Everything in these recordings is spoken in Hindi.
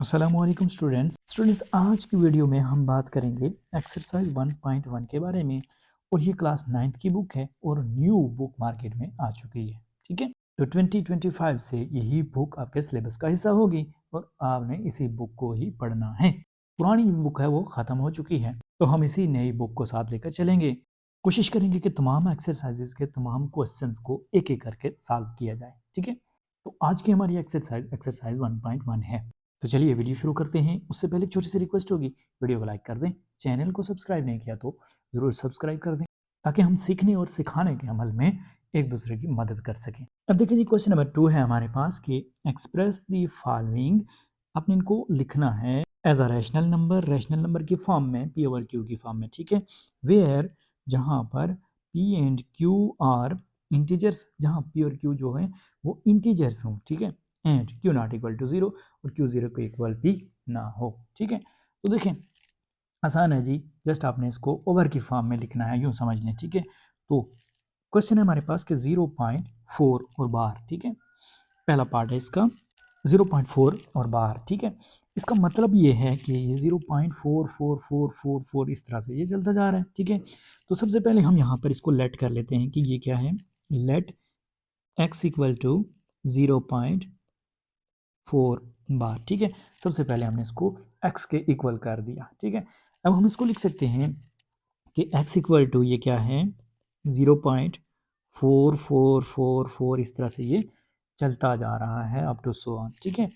अस्सलामुअलैकुम स्टूडेंट्स आज की वीडियो में हम बात करेंगे एक्सरसाइज 1.1 के बारे में। और ये क्लास 9th की बुक है और न्यू बुक मार्केट में आ चुकी है। ठीक है, तो 2025 से यही बुक आपके सिलेबस का हिस्सा होगी और आपने इसी बुक को ही पढ़ना है। पुरानी बुक है वो ख़त्म हो चुकी है, तो हम इसी नई बुक को साथ लेकर चलेंगे। कोशिश करेंगे कि तमाम एक्सरसाइजेज के तमाम क्वेश्चंस को एक एक करके सॉल्व किया जाए। ठीक है, तो आज की हमारी एक्सरसाइज 1.1 है। तो चलिए वीडियो शुरू करते हैं। उससे पहले एक छोटी सी रिक्वेस्ट होगी, वीडियो को लाइक कर दें, चैनल को सब्सक्राइब नहीं किया तो ज़रूर सब्सक्राइब कर दें ताकि हम सीखने और सिखाने के अमल में एक दूसरे की मदद कर सकें। अब देखिए जी, क्वेश्चन नंबर 2 है हमारे पास कि एक्सप्रेस द फॉलोइंग। आपने इनको लिखना है एज अ रैशनल नंबर की फॉर्म में, पी ओवर क्यू की फॉर्म में। ठीक है, वेयर जहाँ पर P and Q are integers, जहाँ पी और क्यू जो है वो इंटीजर्स हों। ठीक है, and Q not equal to 0 और क्यू 0 को इक्वल भी ना हो। ठीक है, तो देखें आसान है जी, जस्ट आपने इसको ओवर की फॉर्म में लिखना है, यूँ समझ लें। ठीक है, तो क्वेश्चन है हमारे पास कि 0.4 और बार। ठीक है, पहला पार्ट है इसका 0.4 और बार। ठीक है, इसका मतलब ये है कि ये 0.44444 इस तरह से ये चलता जा रहा है। ठीक है, तो सबसे पहले हम यहाँ पर इसको लेट कर लेते हैं कि ये क्या है, लेट x इक्वल टू 0.4 बार। ठीक है, सबसे पहले हमने इसको x के इक्वल कर दिया। ठीक है, अब हम इसको लिख सकते हैं कि x इक्वल टू ये क्या है, 0.4444 इस तरह से ये चलता जा रहा है अप टू सो ऑन। ठीक है,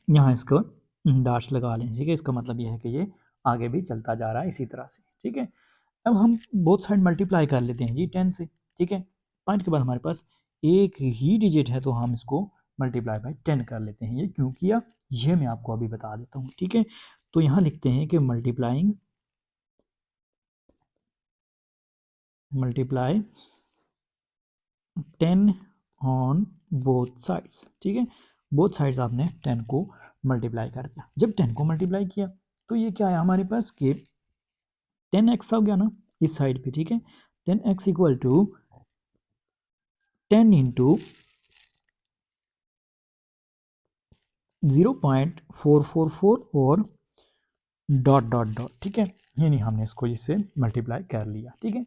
यहाँ इसको डॉट्स लगा लें। ठीक है, इसका मतलब ये है कि ये आगे भी चलता जा रहा है इसी तरह से। ठीक है, अब हम बोथ साइड मल्टीप्लाई कर लेते हैं जी 10 से। ठीक है, पॉइंट के बाद हमारे पास एक ही डिजिट है तो हम इसको मल्टीप्लाई बाय 10 कर लेते हैं। ये क्यों किया ये मैं आपको अभी बता देता हूँ। ठीक है, तो यहाँ लिखते हैं कि मल्टीप्लाई 10 ऑन बोथ साइड्स। ठीक है, बोथ साइड्स आपने 10 को मल्टीप्लाई कर दिया। जब 10 को मल्टीप्लाई किया तो ये क्या है हमारे पास कि 10x हो गया ना इस साइड पे। ठीक है, 10x इक्वल टू 10 इंटू 0.444 और डॉट डॉट डॉट। ठीक है, यानी हमने इसको इससे मल्टीप्लाई कर लिया। ठीक है,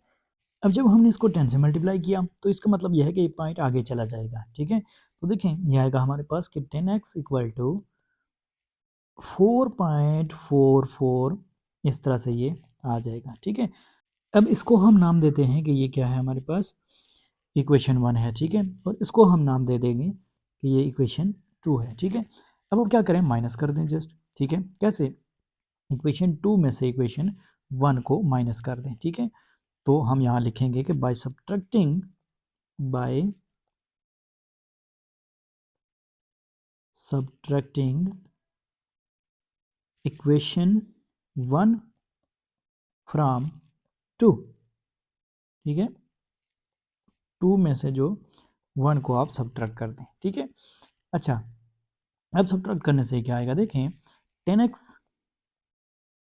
अब जब हमने इसको 10 से मल्टीप्लाई किया तो इसका मतलब यह है कि एक पॉइंट आगे चला जाएगा। ठीक है, तो देखें यह आएगा हमारे पास कि 10x इक्वल टू 4.44 इस तरह से ये आ जाएगा। ठीक है, अब इसको हम नाम देते हैं कि ये क्या है हमारे पास, इक्वेशन 1 है। ठीक है, और इसको हम नाम दे देंगे कि ये इक्वेशन 2 है। ठीक है, अब हम क्या करें, माइनस कर दें जस्ट। ठीक है, कैसे, इक्वेशन 2 में से इक्वेशन 1 को माइनस कर दें। ठीक है, तो हम यहाँ लिखेंगे कि बाय सब्ट्रैक्टिंग इक्वेशन 1 फ्रॉम 2। ठीक है, 2 में से जो 1 को आप सब्ट्रैक्ट कर दें। ठीक है, अच्छा अब सब्ट्रैक्ट करने से क्या आएगा, देखें 10x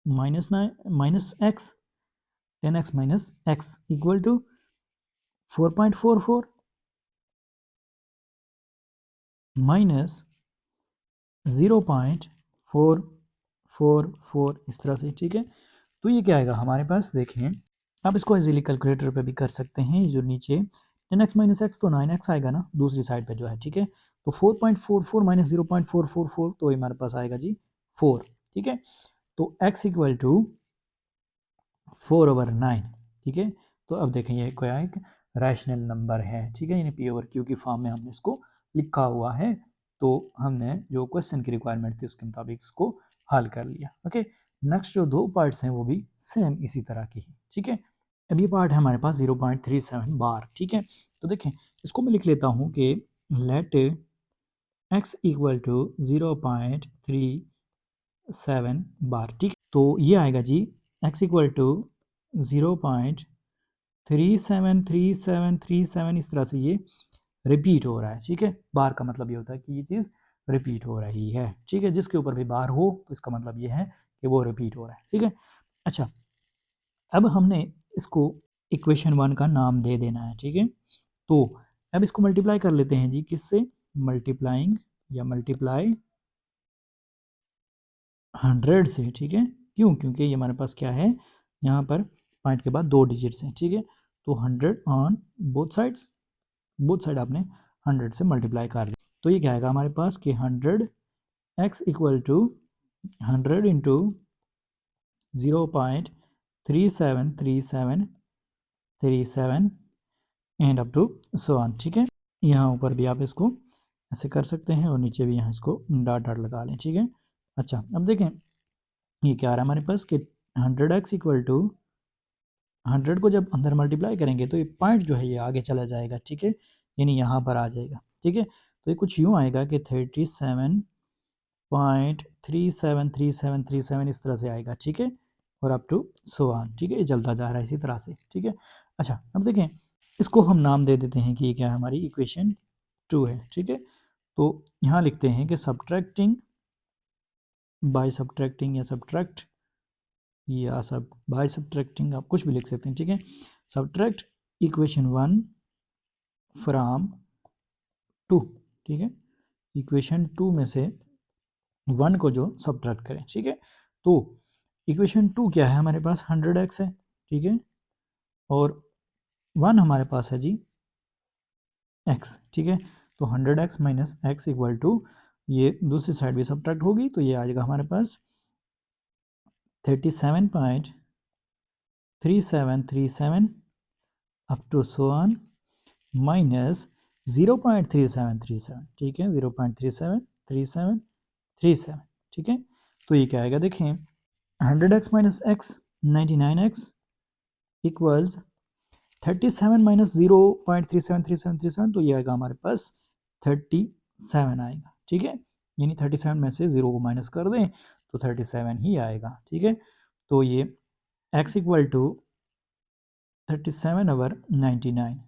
minus X 10x minus X equal to 4.44 minus 0.444 इस तरह से। ठीक है, तो ये क्या आएगा हमारे पास, देखें आप इसको इजीली कैलकुलेटर पे भी कर सकते हैं। जो नीचे 10x माइनस एक्स तो 9x आएगा ना दूसरी साइड पे जो है। ठीक है, तो 4.44 माइनस 0.444 तो हमारे पास आएगा जी 4। ठीक है, तो x इक्वल टू 4/9। ठीक है, तो अब देखें ये क्या एक रैशनल नंबर है। ठीक है, यानी पी ओवर क्यू की फॉर्म में हमने इसको लिखा हुआ है। तो हमने जो क्वेश्चन की रिक्वायरमेंट थी उसके मुताबिक इसको हल कर लिया। ओके, नेक्स्ट जो दो पार्ट्स हैं वो भी सेम इसी तरह की हैं। ठीक है, अब ये पार्ट है हमारे पास 0.37 बार। ठीक है, तो देखें इसको मैं लिख लेता हूँ कि लेट x इक्वल टू 0.37 बार। ठीक, तो ये आएगा जी x इक्वल टू 0.373737 इस तरह से ये रिपीट हो रहा है। ठीक है, बार का मतलब ये होता है कि ये चीज़ रिपीट हो रही है। ठीक है, जिसके ऊपर भी बार हो तो इसका मतलब ये है कि वो रिपीट हो रहा है। ठीक है, अच्छा अब हमने इसको इक्वेशन 1 का नाम दे देना है। ठीक है, तो अब इसको मल्टीप्लाई कर लेते हैं जी, किससे, मल्टीप्लाई 100 से, ठीक है। क्यों? क्योंकि ये हमारे पास क्या है, यहाँ पर पॉइंट के बाद 2 डिजिट्स हैं, ठीक है। तो 100 on both sides, both side आपने 100 से मल्टीप्लाई कर दिया, तो ये क्या आएगा हमारे पास कि 100x equal to 100 into 0.373737 and up to so on, ठीक है। यहाँ ऊपर भी आप इसको ऐसे कर सकते हैं और नीचे भी यहाँ इसको डॉट डॉट लगा लें, ठीक है। अच्छा, अब देखें ये क्या आ रहा है हमारे पास कि 100x इक्वल टू 100 को जब अंदर मल्टीप्लाई करेंगे तो ये पॉइंट जो है ये आगे चला जाएगा, ठीक है, यानी यहाँ पर आ जाएगा, ठीक है। तो ये कुछ यूँ आएगा कि 37.373737 इस तरह से आएगा, ठीक है, और अप टू सो ऑन, ठीक है। ये चलता जा रहा है इसी तरह से, ठीक है। अच्छा, अब देखें इसको हम नाम दे देते हैं कि ये क्या है, हमारी इक्वेशन 2 है, ठीक है। तो यहाँ लिखते हैं कि सब्ट्रैक्टिंग बाय सब्ट्रैक्टिंग या सब बाय सब्ट्रैक्टिंग, आप कुछ भी लिख सकते हैं, ठीक है। सब्ट्रैक्ट इक्वेशन 1 फ्रॉम 2, ठीक है। इक्वेशन 2 में से 1 को जो सब्ट्रैक्ट करें, ठीक है। तो इक्वेशन 2 क्या है हमारे पास, 100x है, ठीक है, और 1 हमारे पास है जी x, ठीक है। तो 100x minus X equal to, ये दूसरी साइड भी सब्ट्रैक्ट होगी तो ये आ जाएगा हमारे पास 37.3737 up to so on minus 0.3737, ठीक है, 0.373737, ठीक है। तो ये क्या आएगा, देखें 100x minus x 99x equals 37 minus 0.373737, तो ये आएगा हमारे पास 37 आएगा, ठीक है। यानी 37 में से 0 को माइनस कर दें तो 37 ही आएगा, ठीक है। तो ये x इक्वल टू 37 ओवर 99,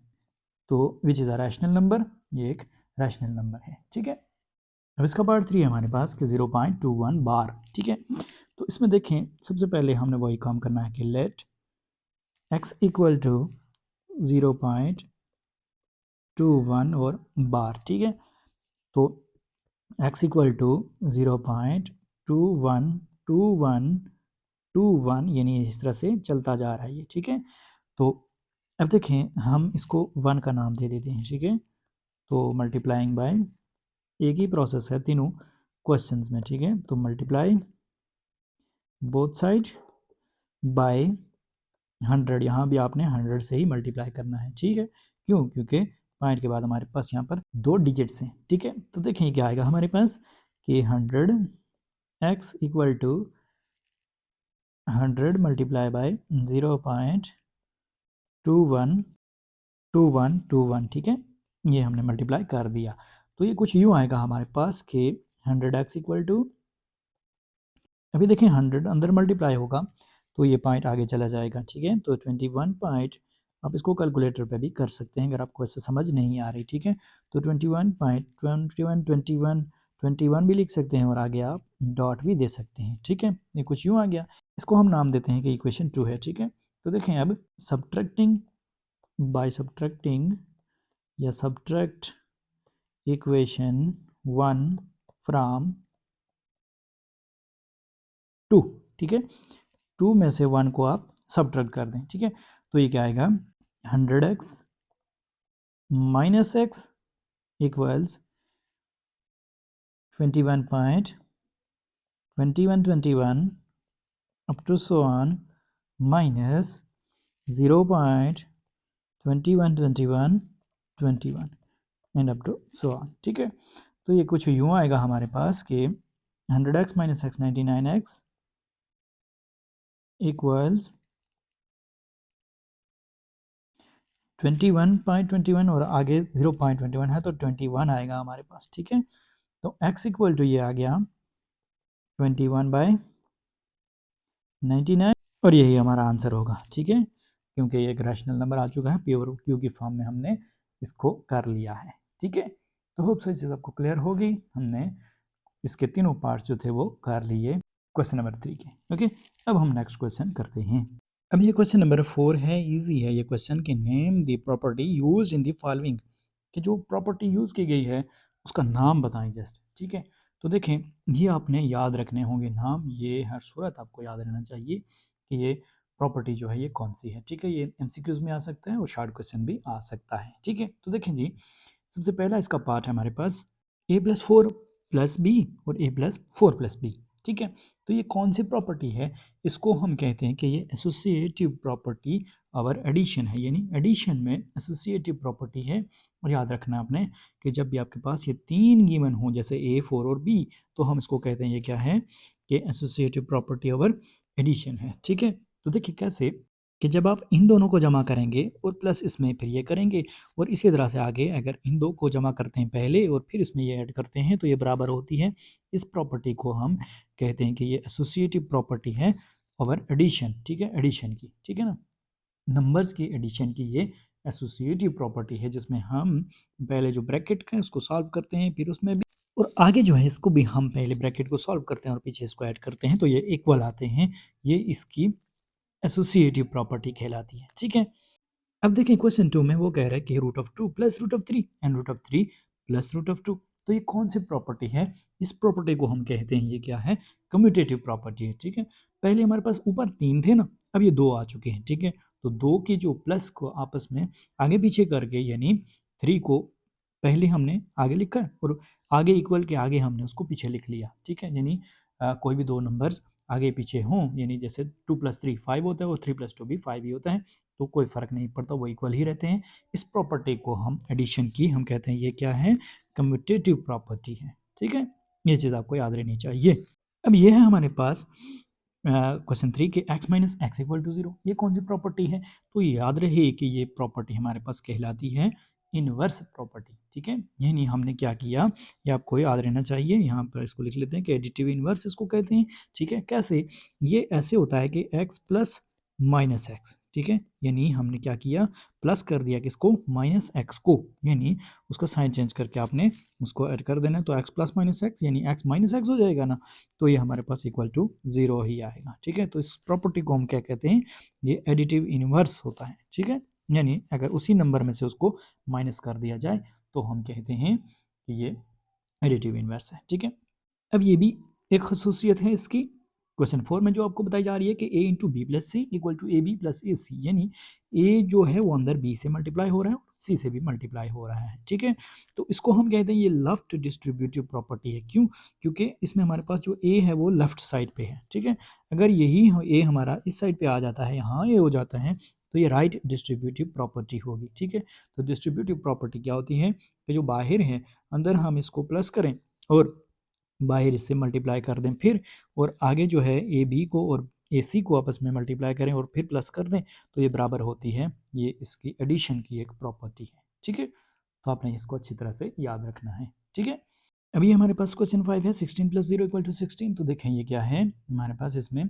तो which is a rational number, ये एक रैशनल नंबर है, ठीक है। अब इसका पार्ट 3 है हमारे पास कि 0.21 बार, ठीक है। तो इसमें देखें सबसे पहले हमने वही काम करना है कि लेट x इक्वल टू 0.21 और बार, ठीक है। तो x इक्वल टू 0.212121 यानी इस तरह से चलता जा रहा है ये, ठीक है। तो अब देखें हम इसको 1 का नाम दे देते हैं, ठीक है। तो मल्टीप्लाइंग बाय, एक ही प्रोसेस है तीनों क्वेश्चंस में, ठीक है। तो मल्टीप्लाई बोथ साइड बाय 100, यहाँ भी आपने 100 से ही मल्टीप्लाई करना है, ठीक है। क्यों? क्योंकि पॉइंट के बाद हमारे पास यहाँ पर 2 डिजिट्स हैं, ठीक है। तो देखें क्या आएगा हमारे पास कि 100x equal to 100 multiply by 0.212121, ठीक है। ये हमने मल्टीप्लाई कर दिया, तो ये कुछ यूँ आएगा हमारे पास कि 100x इक्वल टू, अभी देखें 100 अंदर मल्टीप्लाई होगा तो ये पॉइंट आगे चला जाएगा, ठीक है। तो 21 पॉइंट, आप इसको कैलकुलेटर पे भी कर सकते हैं अगर आपको ऐसे समझ नहीं आ रही, ठीक है। तो 21 भी लिख सकते हैं और आगे आप डॉट भी दे सकते हैं, ठीक है। ये कुछ यूँ आ गया, इसको हम नाम देते हैं कि इक्वेशन 2 है, ठीक है। तो देखें अब सब्ट्रैक्टिंग बाय सब्ट्रैक्टिंग या सब्ट्रैक्ट इक्वेशन 1 फ्रॉम 2, ठीक है। 2 में से 1 को आप सब्ट्रैक्ट कर दें, ठीक है। तो ये क्या आएगा, 100x minus X equals 21.2121 up to so on minus 0.212121 and up to so on, ठीक है। तो ये कुछ यूँ आएगा हमारे पास कि 100x minus x 99x equals 21.21 और आगे 0.21 है तो 21 आएगा हमारे पास, ठीक है। तो x इक्वल टू ये आ गया 21/99 और यही हमारा आंसर होगा, ठीक है, क्योंकि ये एक रैशनल नंबर आ चुका है, प्योर क्यू की फॉर्म में हमने इसको कर लिया है, ठीक है। तो होप सो चीज़ आपको क्लियर होगी, हमने इसके तीनों पार्ट्स जो थे वो कर लिए क्वेश्चन नंबर 3 के, ओके। अब हम नेक्स्ट क्वेश्चन करते हैं। अब ये क्वेश्चन नंबर 4 है, इजी है ये क्वेश्चन कि name the property used in the following, कि जो प्रॉपर्टी यूज़ की गई है उसका नाम बताएं जस्ट, ठीक है। तो देखें ये आपने याद रखने होंगे नाम, ये हर सूरत आपको याद रहना चाहिए कि ये प्रॉपर्टी जो है ये कौन सी है, ठीक है। ये एमसीक्यूज में आ सकता है और शॉर्ट क्वेश्चन भी आ सकता है, ठीक है। तो देखें जी, सबसे पहला इसका पार्ट है हमारे पास a+4+b और a+4+b, ठीक है। तो ये कौन सी प्रॉपर्टी है, इसको हम कहते हैं कि ये एसोसिएटिव प्रॉपर्टी और एडिशन है, यानी एडिशन में एसोसिएटिव प्रॉपर्टी है। और याद रखना आपने कि जब भी आपके पास ये तीन गिवन हो, जैसे ए, फोर और बी, तो हम इसको कहते हैं ये क्या है कि एसोसिएटिव प्रॉपर्टी और एडिशन है, ठीक है। तो देखिए कैसे कि जब आप इन दोनों को जमा करेंगे और प्लस इसमें फिर ये करेंगे और इसी तरह से आगे अगर इन दो को जमा करते हैं पहले और फिर इसमें ये ऐड करते हैं तो ये बराबर होती है। इस प्रॉपर्टी को हम कहते हैं कि ये एसोसिएटिव प्रॉपर्टी है और एडिशन, ठीक है, एडिशन की, ठीक है ना, नंबर्स की एडिशन की ये एसोसिएटिव प्रॉपर्टी है, जिसमें हम पहले जो ब्रैकेट है उसको सॉल्व करते हैं, फिर उसमें भी और आगे जो है इसको भी हम पहले ब्रैकेट को सॉल्व करते हैं और पीछे इसको ऐड करते हैं तो ये इक्वल आते हैं। ये इसकी एसोसिएटिव प्रॉपर्टी कहलाती है, ठीक है। अब देखिए क्वेश्चन 2 में वो कह रहा है कि √2 प्लस √3 एंड √3 प्लस √2, तो ये कौन सी प्रॉपर्टी है, इस प्रॉपर्टी को हम कहते हैं ये क्या है, कम्यूटेटिव प्रॉपर्टी है, ठीक है। पहले हमारे पास ऊपर 3 थे ना, अब ये 2 आ चुके हैं, ठीक है। तो 2 के जो प्लस को आपस में आगे पीछे करके, यानी 3 को पहले हमने आगे लिखा और आगे इक्वल के आगे हमने उसको पीछे लिख लिया, ठीक है। यानी कोई भी दो नंबर्स आगे पीछे हों, यानी जैसे 2 + 3 5 होता है और 3 + 2 भी 5 ही होता है, तो कोई फ़र्क नहीं पड़ता, वो इक्वल ही रहते हैं। इस प्रॉपर्टी को हम एडिशन की हम कहते हैं ये क्या है, कम्यूटेटिव प्रॉपर्टी है, ठीक है। ये चीज़ आपको याद रहनी चाहिए। अब ये है हमारे पास क्वेश्चन 3 के x - x = 0, ये कौन सी प्रॉपर्टी है, तो याद रहे कि ये प्रॉपर्टी हमारे पास कहलाती है इनवर्स प्रॉपर्टी, ठीक है। यानी हमने क्या किया, ये आपको याद रहना चाहिए, यहाँ पर इसको लिख लेते हैं कि एडिटिव इनवर्स इसको कहते हैं, ठीक है। कैसे, ये ऐसे होता है कि x + -x, ठीक है। यानी हमने क्या किया, प्लस कर दिया किसको, -x को, यानी उसका साइन चेंज करके आपने उसको ऐड कर देना, तो x + -x यानी x - x हो जाएगा ना, तो ये हमारे पास = 0 ही आएगा, ठीक है। तो इस प्रॉपर्टी को हम क्या कहते हैं, ये एडिटिव इनवर्स होता है, ठीक है। यानी अगर उसी नंबर में से उसको माइनस कर दिया जाए तो हम कहते हैं कि ये एडिटिव इनवर्स है, ठीक है। अब ये भी एक खसूसियत है इसकी, क्वेश्चन 4 में जो आपको बताई जा रही है कि a × b + c = ab + ac, यानी a जो है वो अंदर b से मल्टीप्लाई हो रहा है और c से भी मल्टीप्लाई हो रहा है, ठीक है। तो इसको हम कहते हैं ये लेफ्ट डिस्ट्रीब्यूटिव प्रॉपर्टी है, क्यों, क्योंकि इसमें हमारे पास जो a है वो लेफ्ट साइड पे है, ठीक है। अगर यही a हमारा इस साइड पे आ जाता है, यहाँ a हो जाता है, तो ये राइट डिस्ट्रीब्यूटिव प्रॉपर्टी होगी, ठीक है। तो डिस्ट्रीब्यूटिव प्रॉपर्टी क्या होती है कि जो बाहर है अंदर हम इसको प्लस करें और बाहर इससे मल्टीप्लाई कर दें फिर, और आगे जो है ए बी को और ए सी को आपस में मल्टीप्लाई करें और फिर प्लस कर दें, तो ये बराबर होती है, ये इसकी एडिशन की एक प्रॉपर्टी है, ठीक है। तो आपने इसको अच्छी तरह से याद रखना है, ठीक है। अभी हमारे पास क्वेश्चन 5 है, 16 + 0 = 16, तो देखें ये क्या है, हमारे पास इसमें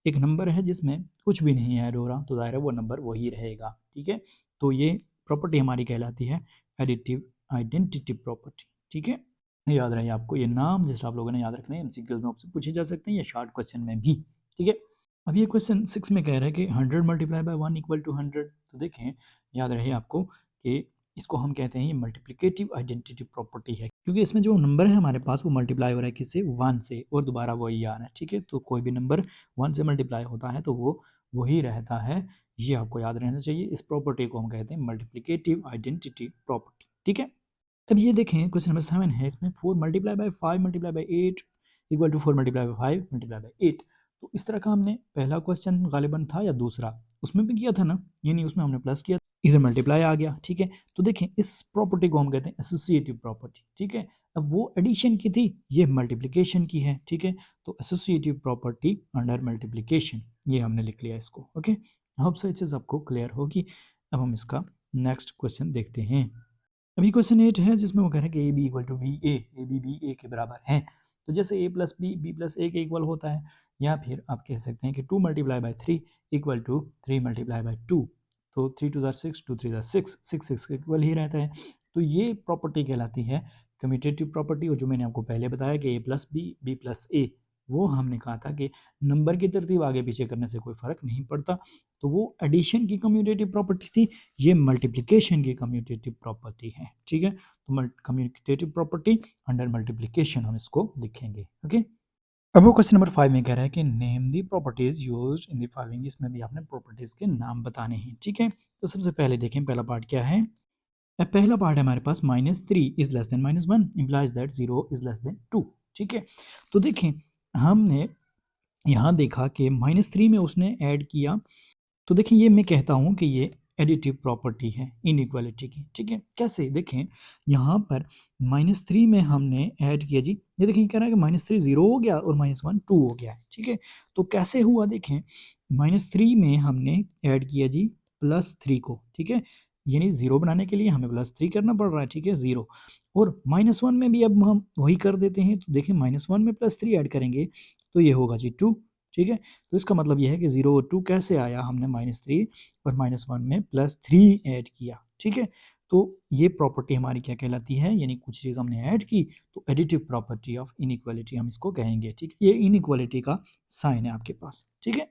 एक नंबर है जिसमें कुछ भी नहीं ऐड हो रहा, तो ज़ाहिर है वो नंबर वही रहेगा, ठीक है। तो ये प्रॉपर्टी हमारी कहलाती है एडिटिव आइडेंटिटी प्रॉपर्टी, ठीक है। याद रहे आपको ये नाम, जैसे आप लोगों ने याद रखना है, एमसीक्यूज में आपसे पूछे जा सकते हैं या शॉर्ट क्वेश्चन में भी, ठीक है। अब ये क्वेश्चन 6 में कह रहा है कि 100 × 1 = 100, तो देखें याद रहे आपको कि इसको हम कहते हैं ये मल्टीप्लिकेटिव आइडेंटिटी प्रॉपर्टी है, क्योंकि इसमें जो नंबर है हमारे पास वो मल्टीप्लाई हो रहा है किससे, 1 से, और दोबारा वही आ रहा है, ठीक है। तो कोई भी नंबर 1 से मल्टीप्लाई होता है तो वो वही रहता है, ये आपको याद रहना चाहिए। इस प्रॉपर्टी को हम कहते हैं मल्टीप्लिकेटिव आइडेंटिटी प्रॉपर्टी, ठीक है। अब ये देखें क्वेश्चन नंबर 7 है, इसमें 4 × 5 × 8 = 4 × 5 × 8, तो इस तरह का हमने पहला क्वेश्चन गालिबन था या दूसरा, उसमें भी किया था ना, यानी उसमें हमने प्लस किया, इधर मल्टीप्लाई आ गया, ठीक है। तो देखें इस प्रॉपर्टी को हम कहते हैं एसोसिएटिव प्रॉपर्टी, ठीक है। अब वो एडिशन की थी, ये मल्टीप्लिकेशन की है, ठीक है। तो एसोसिएटिव प्रॉपर्टी अंडर मल्टीप्लिकेशन, ये हमने लिख लिया इसको, ओके। होप सो ये चीज़ आपको क्लियर होगी। अब हम इसका नेक्स्ट क्वेश्चन देखते हैं। अभी क्वेश्चन 8 है, जिसमें वो कह रहे हैं कि A B = B A B B A के बराबर है। तो जैसे a + b b + a के इक्वल होता है, या फिर आप कह सकते हैं कि 2 × 3 = 3 × 2, तो 3 2 = 6, 2 3 = 6, 6 6 के इक्वल ही रहता है। तो ये प्रॉपर्टी कहलाती है कम्यूटेटिव प्रॉपर्टी, और जो मैंने आपको पहले बताया कि a + b b + a वो हमने कहा था कि नंबर की तरतीब आगे पीछे करने से कोई फ़र्क नहीं पड़ता, तो वो एडिशन की कम्यूटेटिव प्रॉपर्टी थी, ये मल्टीप्लिकेशन की कम्यूटेटिव प्रॉपर्टी है, ठीक है। तो कम्यूटेटिव प्रॉपर्टी अंडर मल्टीप्लिकेशन हम इसको लिखेंगे, ओके। अब वो क्वेश्चन नंबर 5 में कह रहा है कि name the properties used in the following, इसमें भी आपने प्रॉपर्टीज के नाम बताने हैं, ठीक है। तो सबसे पहले देखें पहला पार्ट क्या है। पहला पार्ट है हमारे पास -3 is less then -1 implies that 0 is less then 2, ठीक है। तो देखें हमने यहाँ देखा कि -3 में उसने ऐड किया, तो देखिए ये मैं कहता हूँ कि ये एडिटिव प्रॉपर्टी है इनइक्वालिटी की, ठीक है। कैसे देखें, यहाँ पर -3 में हमने ऐड किया जी, ये देखिए कह रहा है कि -3 0 हो गया और -1 2 हो गया है, ठीक है। तो कैसे हुआ देखें, -3 में हमने ऐड किया जी +3 को, ठीक है, यानी 0 बनाने के लिए हमें +3 करना पड़ रहा है, ठीक है, 0। और -1 में भी अब हम वही कर देते हैं, तो देखिए -1 में +3 ऐड करेंगे तो ये होगा जी 2, ठीक है। तो इसका मतलब ये है कि 0 और 2 कैसे आया, हमने -3 और -1 में +3 ऐड किया, ठीक है। तो ये प्रॉपर्टी हमारी क्या कहलाती है, यानी कुछ चीज़ हमने ऐड की तो एडिटिव प्रॉपर्टी ऑफ इनइक्वालिटी हम इसको कहेंगे, ठीक है। ये इनइक्वालिटी का साइन है आपके पास, ठीक है।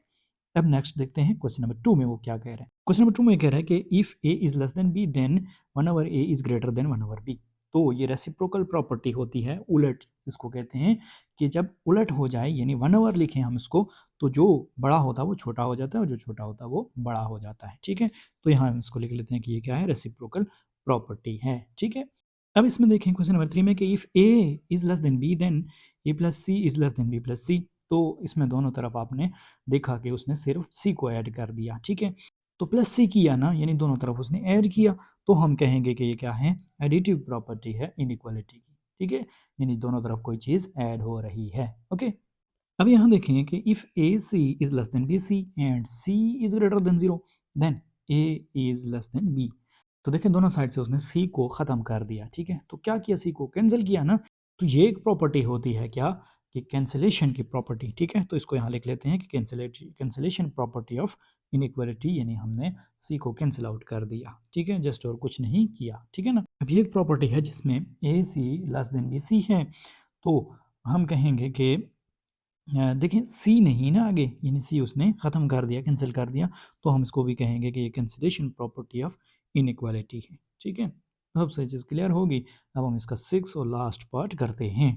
अब नेक्स्ट देखते हैं क्वेश्चन नंबर 2 में वो क्या कह रहे हैं। क्वेश्चन नंबर 2 में कह रहा है कि if A is less than B then 1 A is greater than 1 B. तो ये रेसिप्रोकल प्रॉपर्टी होती है, उलट जिसको कहते हैं कि जब उलट हो जाए, यानी 1 लिखें हम इसको, तो जो बड़ा होता है वो छोटा हो जाता है और जो छोटा होता है वो बड़ा हो जाता है, ठीक है। तो यहाँ हम इसको लिख लेते हैं कि ये क्या है, रेसिप्रोकल प्रॉपर्टी है, ठीक है। अब इसमें देखें क्वेश्चन नंबर 3 में कि if A is less than B then A plus C is less than B plus C. तो इसमें दोनों तरफ आपने देखा कि उसने सिर्फ सी को ऐड कर दिया, ठीक है। तो प्लस सी किया ना, यानी दोनों तरफ उसने ऐड किया, तो हम कहेंगे कि ये क्या है, एडिटिव प्रॉपर्टी है इनइक्वालिटी की, ठीक है। यानी दोनों तरफ कोई चीज़ ऐड हो रही है, ओके। अब यहाँ देखें कि if A C is less than B C and C is greater than 0 then A is less than B. तो देखें दोनों साइड से उसने सी को ख़त्म कर दिया, ठीक है। तो क्या किया, सी को कैंसिल किया ना। तो ये एक प्रॉपर्टी होती है क्या, कि कैंसिलेशन की प्रॉपर्टी, ठीक है। तो इसको यहाँ लिख लेते हैं कि कैंसिलेशन प्रॉपर्टी ऑफ इनइक्वालिटी, यानी हमने सी को कैंसिल आउट कर दिया, ठीक है, जस्ट और कुछ नहीं किया, ठीक है ना। अब ये एक प्रॉपर्टी है जिसमें ए सी लेस देन बी सी है, तो हम कहेंगे कि देखिए सी नहीं ना आगे, यानी सी उसने ख़त्म कर दिया, कैंसिल कर दिया, तो हम इसको भी कहेंगे कि ये कैंसिलेशन प्रॉपर्टी ऑफ इनइक्वालिटी है, ठीक है। अब सही चीज़ क्लियर होगी। अब हम इसका 6 और लास्ट पार्ट करते हैं।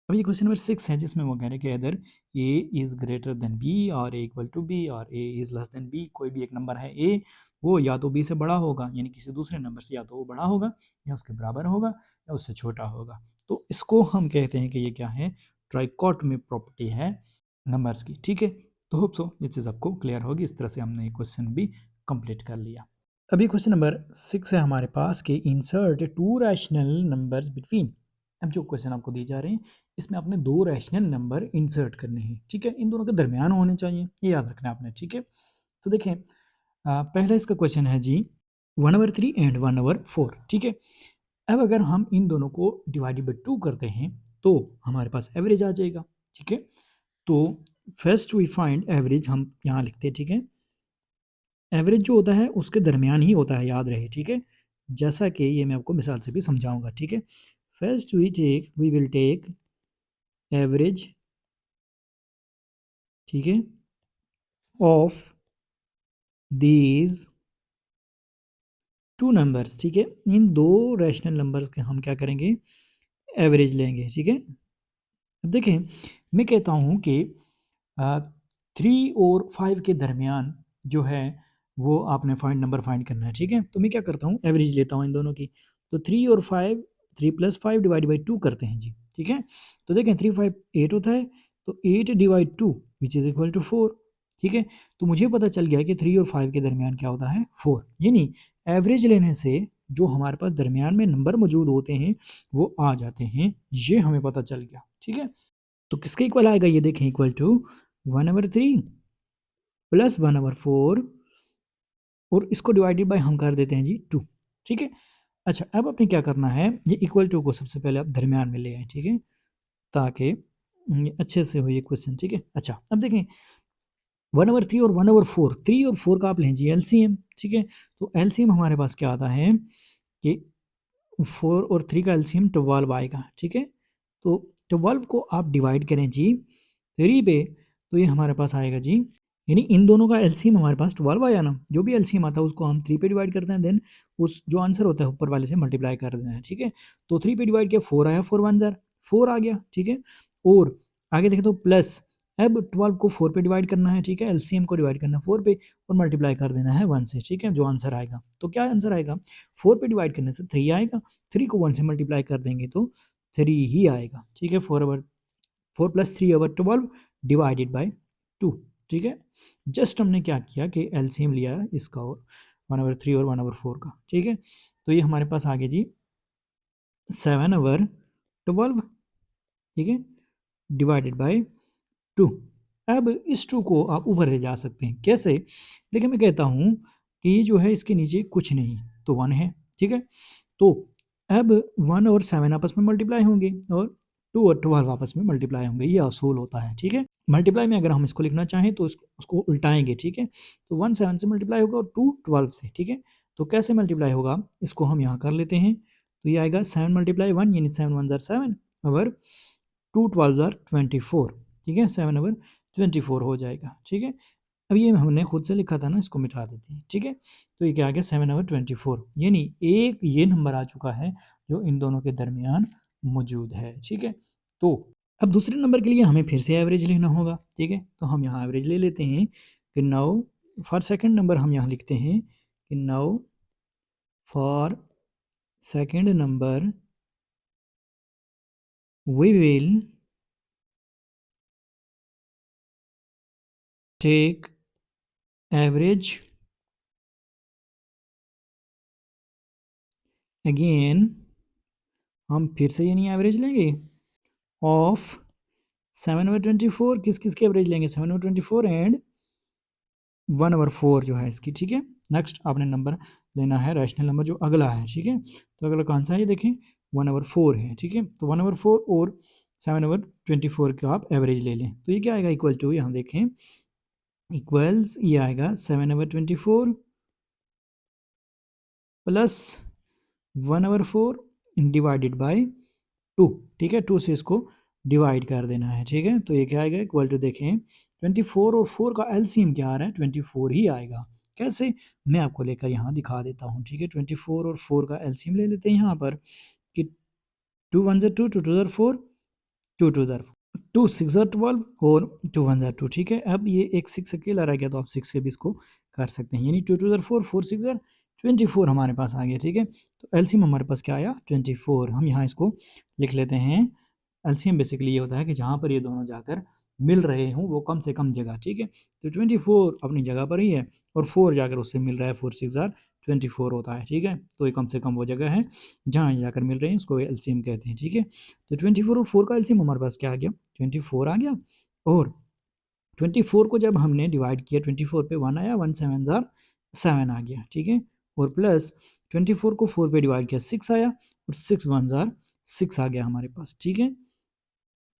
अब ये क्वेश्चन नंबर 6 है जिसमें वो कह रहे हैं कि other A is greater than B और ए इक्वल टू बी और A is less than B. कोई भी एक नंबर है ए, वो या तो बी से बड़ा होगा, यानी किसी दूसरे नंबर से या तो वो बड़ा होगा या उसके बराबर होगा या उससे छोटा होगा। तो इसको हम कहते हैं कि ये क्या है, ट्राइकॉटमी प्रॉपर्टी है नंबर्स की, ठीक है। तो होप सो ये चीज़ आपको क्लियर होगी। इस तरह से हमने ये क्वेश्चन भी कंप्लीट कर लिया। अभी क्वेश्चन नंबर 6 है हमारे पास कि इंसर्ट 2 रैशनल नंबर्स बिटवीन। अब जो क्वेश्चन आपको दिए जा रहे हैं इसमें आपने 2 रैशनल नंबर इंसर्ट करने हैं, ठीक है। इन दोनों के दरमियान होने चाहिए, ये याद रखना है आपने, ठीक है। तो देखें पहला इसका क्वेश्चन है जी 1/3 एंड 1/4, ठीक है। अब अगर हम इन दोनों को डिवाइडेड बाई 2 करते हैं तो हमारे पास एवरेज आ जाएगा, ठीक है। तो फर्स्ट वी फाइंड एवरेज, हम यहाँ लिखते हैं, ठीक है। एवरेज जो होता है उसके दरमियान ही होता है, याद रहे, ठीक है। जैसा कि ये मैं आपको मिसाल से भी समझाऊंगा, ठीक है। First we will take average, ठीक है, ऑफ दीज टू नंबर्स, ठीक है। इन दो रैशनल नंबर्स के हम क्या करेंगे, एवरेज लेंगे, ठीक है। अब देखें मैं कहता हूँ कि 3 और 5 के दरमियान जो है वो आपने नंबर फाइंड करना है, ठीक है। तो मैं क्या करता हूँ, एवरेज लेता हूँ इन दोनों की। तो 3 और 5, 3 + 5 डिवाइड बाई 2 करते हैं जी, ठीक है। तो देखें 3 5 8 होता है, तो 8 divide 2 which is equal to 4, ठीक है। तो मुझे पता चल गया कि 3 और 5 के दरमियान क्या होता है, 4। यानी एवरेज लेने से जो हमारे पास दरमियान में नंबर मौजूद होते हैं वो आ जाते हैं, ये हमें पता चल गया, ठीक है। तो किसके इक्वल आएगा, ये देखें, इक्वल टू 1/3 प्लस 1/4 और इसको डिवाइडेड बाय हम कर देते हैं जी 2, ठीक है। अच्छा अब आपने क्या करना है, ये इक्वल टू को सबसे पहले आप दरमियान में ले आए, ठीक है, ताकि अच्छे से हो ये क्वेश्चन, ठीक है। अच्छा अब देखें 1/3 और 1/4, 3 और 4 का आप लें जी एलसीएम, ठीक है। तो एलसीएम हमारे पास क्या आता है कि 4 और 3 का एलसीएम 12 आएगा, ठीक है। तो 12 को आप डिवाइड करें जी 3 पे, तो ये हमारे पास आएगा जी, यानी इन दोनों का एलसीएम हमारे पास 12 आया ना, जो भी एलसीएम आता है उसको हम 3 पे डिवाइड करते हैं, देन उस जो आंसर होता है ऊपर वाले से मल्टीप्लाई कर देना है, ठीक है। तो 3 पे डिवाइड किया, 4 आया, 4 1 जार 4 आ गया, ठीक है। और आगे देखें तो प्लस, अब 12 को 4 पे डिवाइड करना है, ठीक है, एलसीएम को डिवाइड करना है 4 पे और मल्टीप्लाई कर देना है 1 से, ठीक है, जो आंसर आएगा। तो क्या आंसर आएगा, 4 पे डिवाइड करने से 3 आएगा, 3 को 1 से मल्टीप्लाई कर देंगे तो 3 ही आएगा, ठीक है। 4 प्लस 3 ओवर 12 डिवाइडेड बाई 2, ठीक है। जस्ट हमने क्या किया कि एलसीएम लिया इसका और 1/3 और 1/4 का, ठीक है। तो ये हमारे पास आ गया जी 7/12, ठीक है, डिवाइडेड बाई 2। अब इस 2 को आप ऊपर ले जा सकते हैं, कैसे? देखिए मैं कहता हूँ कि ये जो है इसके नीचे कुछ नहीं तो 1 है, ठीक है। तो अब 1 और 7 आपस में मल्टीप्लाई होंगे और 2 और 12 आपस में मल्टीप्लाई होंगे, ये असूल होता है, ठीक है। मल्टीप्लाई में अगर हम इसको लिखना चाहें तो उसको उल्टाएंगे, ठीक है। तो 1 7 से मल्टीप्लाई होगा और 2 12 से, ठीक है। तो कैसे मल्टीप्लाई होगा, इसको हम यहाँ कर लेते हैं। तो ये आएगा 7 मल्टीप्लाई 1 यानी 7 1 जार 7 और 2 12 जार 24, ठीक है, 7/24 हो जाएगा, ठीक है। अब ये हमने खुद से लिखा था ना, इसको मिटा देते हैं, ठीक है। तो ये क्या आ गया 7/24, यानी एक ये नंबर आ चुका है जो इन दोनों के दरमियान मौजूद है, ठीक है। तो अब दूसरे नंबर के लिए हमें फिर से एवरेज लेना होगा, ठीक है। तो हम यहाँ एवरेज ले लेते हैं कि 9 फॉर सेकंड नंबर, हम यहाँ लिखते हैं कि 9 for second number we will take average again, हम फिर से यानी एवरेज लेंगे ऑफ 7/24, किस किस की एवरेज लेंगे, 7/24 एंड 1/4 जो है इसकी, ठीक है। नेक्स्ट आपने नंबर लेना है रैशनल नंबर जो अगला है, ठीक है। तो अगला कौन सा है, ये देखें 1/4 है, ठीक है। तो 1/4 और 7/24 का आप एवरेज ले लें, तो ये क्या आएगा, इक्वल टू, यहाँ देखें इक्वल्स, ये आएगा 7/24 प्लस 1/4 डिवाइडेड बाई 2, ठीक है। 2 से इसको डिवाइड कर देना है, ठीक है। तो ये क्या आएगा, इक्वल टू, देखें 24 और 4 का एलसीएम क्या आ रहा है, 24 ही आएगा। कैसे, मैं आपको लेकर यहाँ दिखा देता हूँ, ठीक है। 24 और 4 का एलसीएम ले लेते हैं यहाँ पर कि 2 1 ज़ा 2, 2 2 ज़ा 4, 2 2 ज़ा 2 6 ज़ा 12 और 2 1 ज़ा 2, ठीक है। अब ये एक 6 अकेला रह गया तो आप 6 से भी इसको कर सकते हैं, यानी 2 2 ज़ा 4, 4 6 ज़ा 24 हमारे पास आ गया, ठीक है। तो एलसीएम हमारे पास क्या आया, 24। हम यहाँ इसको लिख लेते हैं। एलसीएम बेसिकली ये होता है कि जहाँ पर ये दोनों जाकर मिल रहे हों वो कम से कम जगह, ठीक है। तो 24 अपनी जगह पर ही है और 4 जाकर उससे मिल रहा है, 4 6 ज़ार 24 होता है, ठीक है। तो ये कम से कम वो जगह है जहाँ ये जाकर मिल रहे हैं, उसको एलसीएम कहते हैं, ठीक है। तो 24 और 4 का एलसीएम हमारे पास क्या आ गया, 24 आ गया। और 24 को जब हमने डिवाइड किया 24 पे 1 आया, 1 7 ज़ार 7 आ गया, ठीक है। और प्लस 24 को 4 पे डिवाइड किया 6 आया और 6 1 ज़ार 6 आ गया हमारे पास, ठीक है।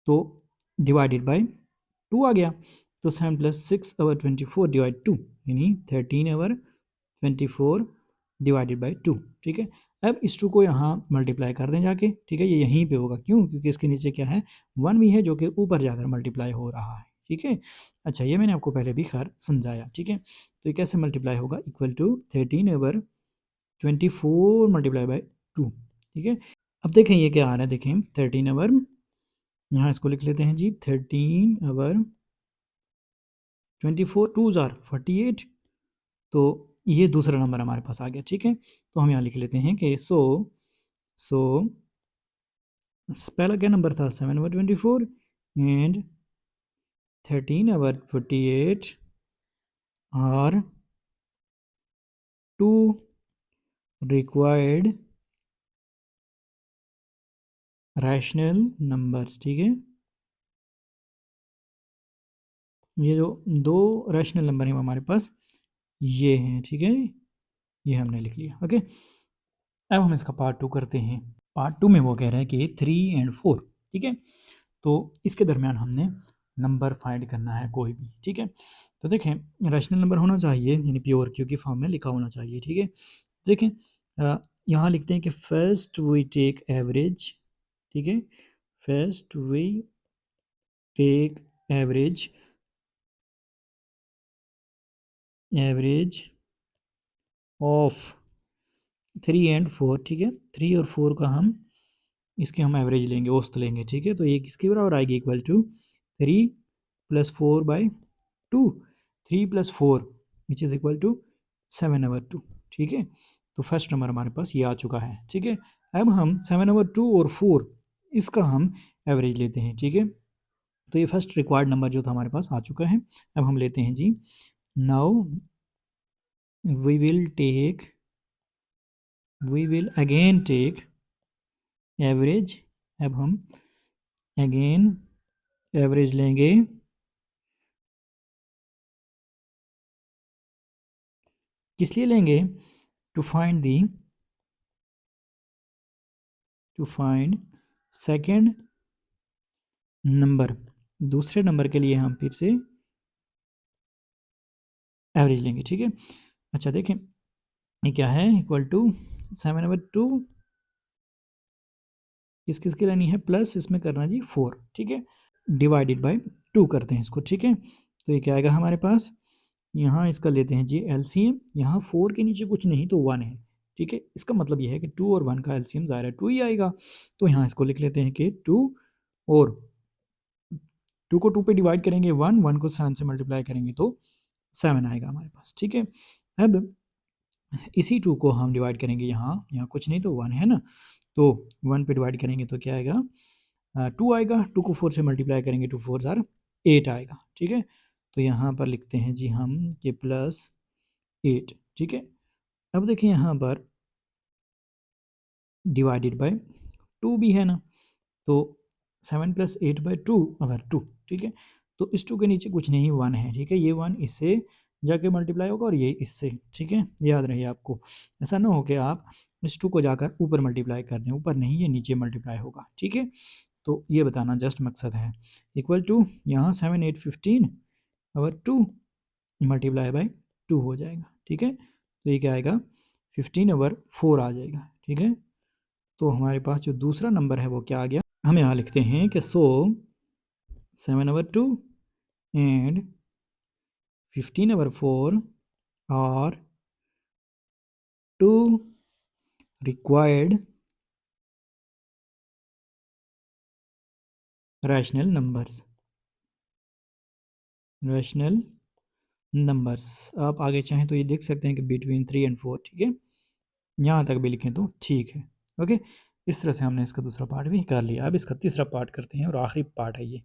तो डिवाइडेड बाई 2 आ गया। तो 7 प्लस 6/24 डिवाइड 2 यानी 13/24 डिवाइडेड बाई 2, ठीक है। अब इस 2 को यहाँ मल्टीप्लाई कर दें जाके, ठीक है। ये यहीं पे होगा, क्यों, क्योंकि इसके नीचे क्या है, 1 भी है जो कि ऊपर जाकर मल्टीप्लाई हो रहा है, ठीक है। अच्छा, ये मैंने आपको पहले भी खैर समझाया, ठीक है। तो ये कैसे मल्टीप्लाई होगा, इक्वल टू 13/24 मल्टीप्लाई बाई 2, ठीक है। अब देखें ये क्या आ रहा है, देखें 13 यहाँ इसको लिख लेते हैं जी 13/24, 2 ज़ार 48। तो ये दूसरा नंबर हमारे पास आ गया, ठीक है। तो हम यहाँ लिख लेते हैं कि सो पहला क्या नंबर था, 7/24 and 13/48 are 2 required rational numbers, ठीक है। ये जो दो रैशनल नंबर हैं हमारे पास ये हैं, ठीक है। ये हमने लिख लिया, ओके। अब हम इसका पार्ट 2 करते हैं। पार्ट 2 में वो कह रहे हैं कि 3 एंड 4, ठीक है। तो इसके दरमियान हमने नंबर फाइंड करना है कोई भी, ठीक है। तो देखें रैशनल नंबर होना चाहिए, यानी प्योर क्यू की फॉर्म में लिखा होना चाहिए, ठीक है। देखें यहाँ लिखते हैं कि फर्स्ट वी टेक एवरेज, ठीक है। First we take average of 3 and 4, ठीक है, 3 और 4 का हम इसके हम एवरेज लेंगे, औसत लेंगे, ठीक है। तो ये किसके बराबर आएगी, equal to 3 + 4/2, 3 + 4 which is equal to 7/2, ठीक है। तो फर्स्ट नंबर हमारे पास ये आ चुका है, ठीक है। अब हम 7/2 और 4 इसका हम एवरेज लेते हैं, ठीक है। तो ये फर्स्ट रिक्वायर्ड नंबर जो था हमारे पास आ चुका है। अब हम लेते हैं जी, now we will again take average. अब हम अगेन एवरेज लेंगे, किस लिए लेंगे, टू फाइंड सेकेंड नंबर, दूसरे नंबर के लिए हम फिर से एवरेज लेंगे, ठीक है। अच्छा देखें ये क्या है, इक्वल टू 7/2 किस किस की लेनी है, प्लस इसमें करना जी 4, ठीक है, डिवाइडेड बाय 2 करते हैं इसको, ठीक है। तो ये क्या आएगा हमारे पास, यहाँ इसका लेते हैं जी एलसीएम, यहाँ 4 के नीचे कुछ नहीं तो 1 है, ठीक है। इसका मतलब ये है कि 2 और 1 का एलसीएम ज़ाहिर है 2 ही आएगा। तो यहाँ इसको लिख लेते हैं कि 2 और 2 को 2 पे डिवाइड करेंगे 1, 1 को 7 से मल्टीप्लाई करेंगे तो 7 आएगा हमारे पास, ठीक है। अब इसी 2 को हम डिवाइड करेंगे यहाँ, यहाँ कुछ नहीं तो 1 है ना, तो 1 पे डिवाइड करेंगे तो क्या आएगा, 2 आएगा, 2 को 4 से मल्टीप्लाई करेंगे तो 4 ज़ार 8 आएगा, ठीक है। तो यहाँ पर लिखते हैं जी हम कि +8, ठीक है। अब देखिए यहाँ पर डिवाइडेड बाय 2 भी है ना, तो 7 + 8/2 अगर 2, ठीक है। तो इस 2 के नीचे कुछ नहीं 1 है, ठीक है, ये 1 इससे जाके मल्टीप्लाई होगा और ये इससे, ठीक है, याद रहे आपको। ऐसा ना हो कि आप इस 2 को जाकर ऊपर मल्टीप्लाई कर दें, ऊपर नहीं ये नीचे मल्टीप्लाई होगा, ठीक है। तो ये बताना जस्ट मकसद है। इक्वल टू यहाँ 7 8 15 और 2 मल्टीप्लाई बाय 2 हो जाएगा, ठीक है। तो ये क्या आएगा, 15/4 आ जाएगा, ठीक है। तो हमारे पास जो दूसरा नंबर है वो क्या आ गया, हम यहाँ लिखते हैं कि 7/2 and 15/4 are 2 required rational numbers. आप आगे चाहें तो ये देख सकते हैं कि बिटवीन 3 एंड 4, ठीक है, यहाँ तक भी लिखें तो ठीक है, ओके। इस तरह से हमने इसका दूसरा पार्ट भी कर लिया। अब इसका तीसरा पार्ट करते हैं और आखिरी पार्ट है ये।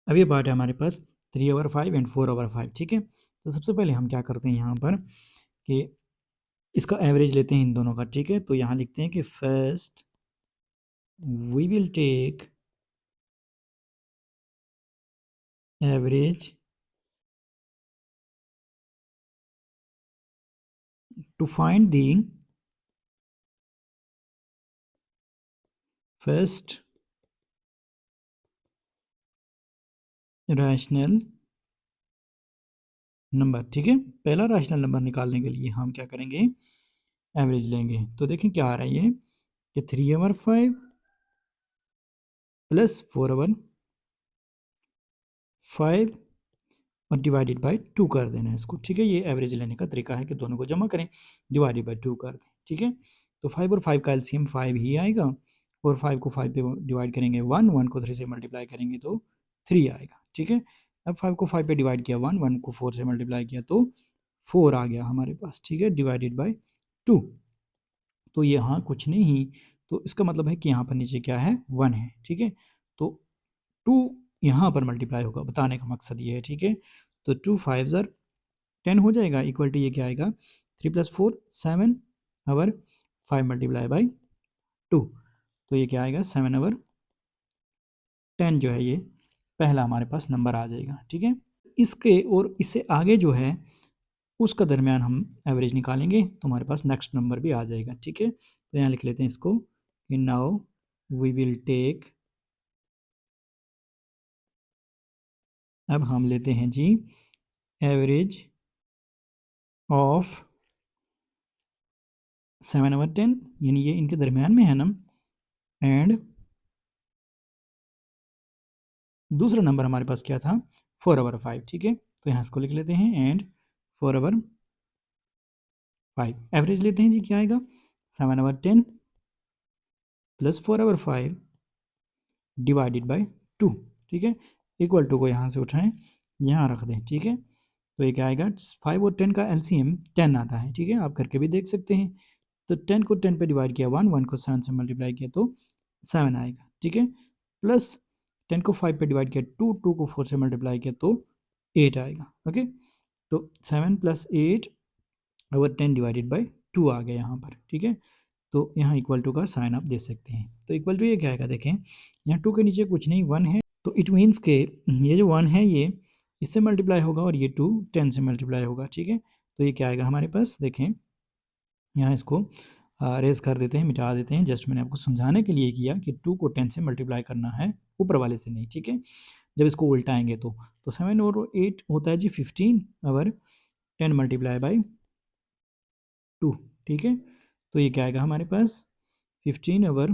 अब ये पार्ट है हमारे पास 3/5 एंड 4/5, ठीक है। तो सबसे पहले हम क्या करते हैं यहाँ पर कि इसका एवरेज लेते हैं इन दोनों का, ठीक है। तो यहाँ लिखते हैं कि first we will take average to find the first rational number, ठीक है। पहला रैशनल नंबर निकालने के लिए हम क्या करेंगे, एवरेज लेंगे। तो देखें क्या आ रहा है ये कि 3/5 + 4/5 और डिवाइडेड बाय 2 कर देना है इसको, ठीक है। ये एवरेज लेने का तरीका है कि दोनों को जमा करें, डिवाइडेड बाय 2 कर दें, ठीक है। तो 5 और 5 का एलसीएम 5 ही आएगा, और 5 को 5 पे डिवाइड करेंगे 1, 1 को 3 से मल्टीप्लाई करेंगे तो 3 आएगा, ठीक है। अब 5 को 5 पे डिवाइड किया 1, 1 को 4 से मल्टीप्लाई किया तो 4 आ गया हमारे पास, ठीक है, डिवाइडेड बाय 2। तो यहाँ कुछ नहीं, तो इसका मतलब है कि यहाँ पर नीचे क्या है, 1 है, ठीक है। तो 2 यहाँ पर मल्टीप्लाई होगा, बताने का मकसद ये है, ठीक है। तो 2 5 ज़र 10 हो जाएगा, इक्वल टू ये क्या आएगा, 3 + 4 7 और 5 मल्टीप्लाई बाई 2, तो ये क्या आएगा 7/10 जो है ये पहला हमारे पास नंबर आ जाएगा, ठीक है। इसके और इससे आगे जो है उसका दरमियान हम एवरेज निकालेंगे तो हमारे पास नेक्स्ट नंबर भी आ जाएगा, ठीक है। तो यहाँ लिख लेते हैं इसको कि नाउ वी विल टेक, अब हम लेते हैं जी एवरेज ऑफ 7/10, यानी ये इनके दरमियान में है ना, एंड दूसरा नंबर हमारे पास क्या था 4/5, ठीक है। तो यहाँ इसको लिख लेते हैं एंड 4/5 एवरेज लेते हैं जी, क्या आएगा 7/10 प्लस 4/5 डिवाइडेड बाई 2, ठीक है। इक्वल टू को यहाँ से उठाएं, यहाँ रख दें, ठीक है। तो ये क्या आएगा 5 और 10 का एलसीएम 10 आता है, ठीक है। आप करके भी देख सकते हैं। तो 10 को 10 पे डिवाइड किया 1, 1 को 7 से मल्टीप्लाई किया तो 7 आएगा, ठीक है। प्लस 10 को 5 पे डिवाइड किया 2, 2 को 4 से मल्टीप्लाई किया तो 8 आएगा, ओके। तो 7 प्लस 8 और 10 डिवाइडेड बाई 2 आ गया यहाँ पर, ठीक है। तो यहाँ इक्वल टू का साइन आप दे सकते हैं। तो इक्वल टू ये क्या आएगा, देखें यहाँ 2 के नीचे कुछ नहीं 1 है, तो इट मीन्स के ये जो 1 है ये इससे मल्टीप्लाई होगा और ये 2 10 से मल्टीप्लाई होगा, ठीक है। तो ये क्या आएगा हमारे पास, देखें यहाँ इसको रेज कर देते हैं, मिटा देते हैं। जस्ट मैंने आपको समझाने के लिए किया कि 2 को 10 से मल्टीप्लाई करना है, ऊपर वाले से नहीं, ठीक है। जब इसको उल्टाएंगे तो 7 और 8 होता है जी 15 और 10 मल्टीप्लाई बाई 2, ठीक है। तो ये क्या आएगा हमारे पास 15 ओवर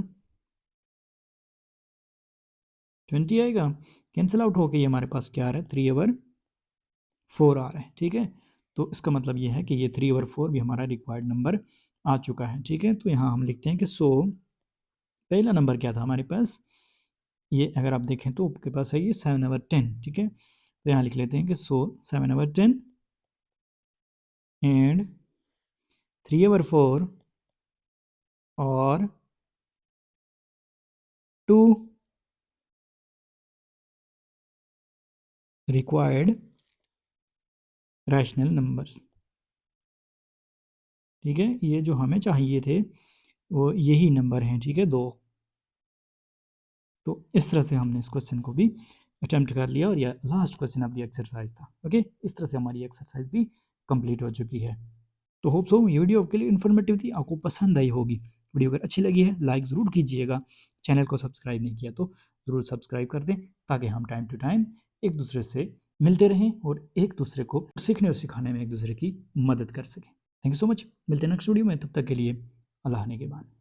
20 आएगा। कैंसिल आउट होकर ये हमारे पास क्या आ रहा है 3/4 आ रहा है, ठीक है। तो इसका मतलब ये है कि ये 3/4 भी हमारा रिक्वायर्ड नंबर आ चुका है, ठीक है। तो यहाँ हम लिखते हैं कि पहला नंबर क्या था हमारे पास, ये अगर आप देखें तो आपके पास है ये 7/10, ठीक है। तो यहाँ लिख लेते हैं कि 7/10 एंड 3/4 और 2 रिक्वायर्ड रैशनल नंबर्स, ठीक है। ये जो हमें चाहिए थे वो यही नंबर हैं, ठीक है, 2। तो इस तरह से हमने इस क्वेश्चन को भी अटैम्प्ट कर लिया और यह last question of the exercise था, ओके। इस तरह से हमारी एक्सरसाइज भी कंप्लीट हो चुकी है। तो होप सो ये वीडियो आपके लिए इन्फॉर्मेटिव थी, आपको पसंद आई होगी। वीडियो अगर अच्छी लगी है लाइक ज़रूर कीजिएगा, चैनल को सब्सक्राइब नहीं किया तो ज़रूर सब्सक्राइब कर दें, ताकि हम टाइम टू टाइम एक दूसरे से मिलते रहें और एक दूसरे को सीखने और सिखाने में एक दूसरे की मदद कर सकें। थैंक यू सो मच, मिलते हैं नेक्स्ट वीडियो में, तब तक के लिए अल्लाह ने के बाद।